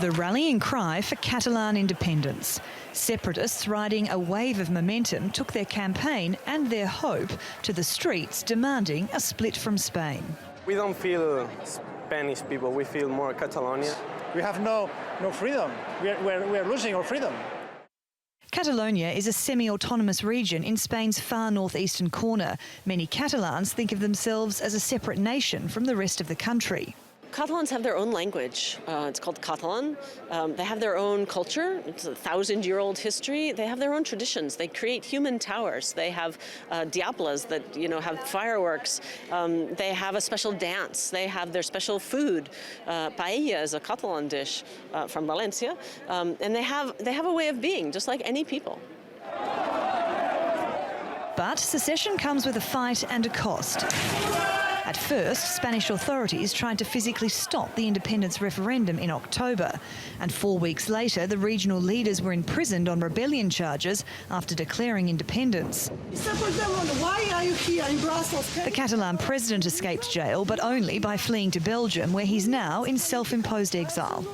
The rallying cry for Catalan independence. Separatists riding a wave of momentum took their campaign and their hope to the streets demanding a split from Spain. We don't feel Spanish people, we feel more Catalonia. We have no freedom. We're losing our freedom. Catalonia is a semi-autonomous region in Spain's far northeastern corner. Many Catalans think of themselves as a separate nation from the rest of the country. Catalans have their own language. It's called Catalan. They have their own culture. It's a 1,000-year-old history. They have their own traditions. They create human towers. They have diablas that have fireworks. They have a special dance. They have their special food. Paella is a Catalan dish from Valencia, and they have a way of being, just like any people. But secession comes with a fight and a cost. At first, Spanish authorities tried to physically stop the independence referendum in October, and 4 weeks later the regional leaders were imprisoned on rebellion charges after declaring independence. Why are you here in Brussels? The Catalan president escaped jail, but only by fleeing to Belgium, where he's now in self-imposed exile.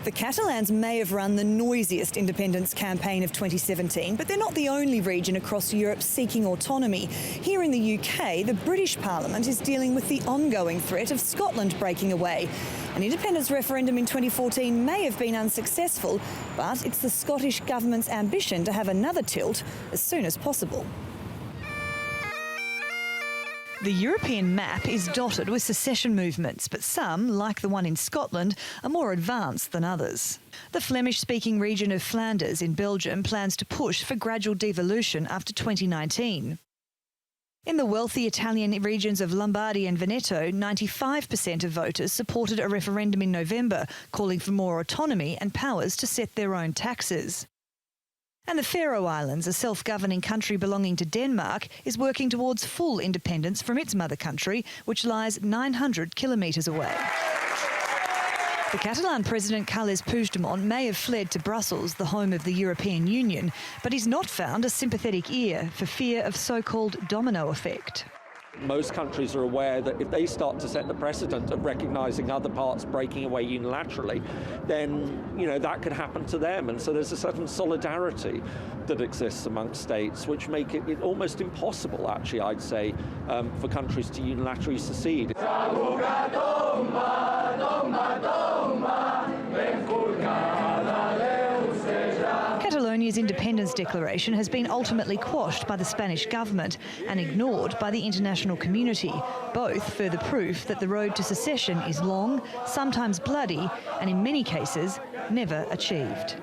The Catalans may have run the noisiest independence campaign of 2017, but they're not the only region across Europe seeking autonomy. Here in the UK, the British Parliament is dealing with the ongoing threat of Scotland breaking away. An independence referendum in 2014 may have been unsuccessful, but it's the Scottish government's ambition to have another tilt as soon as possible. The European map is dotted with secession movements, but some, like the one in Scotland, are more advanced than others. The Flemish-speaking region of Flanders in Belgium plans to push for gradual devolution after 2019. In the wealthy Italian regions of Lombardy and Veneto, 95% of voters supported a referendum in November, calling for more autonomy and powers to set their own taxes. And the Faroe Islands, a self-governing country belonging to Denmark, is working towards full independence from its mother country, which lies 900 kilometres away. The Catalan president Carles Puigdemont may have fled to Brussels, the home of the European Union, but he's not found a sympathetic ear for fear of so-called domino effect. Most countries are aware that if they start to set the precedent of recognising other parts breaking away unilaterally, then that could happen to them. And so there's a certain solidarity that exists amongst states, which make it almost impossible, actually, I'd say, for countries to unilaterally secede. Catalonia's independence declaration has been ultimately quashed by the Spanish government and ignored by the international community, both further proof that the road to secession is long, sometimes bloody, and in many cases, never achieved.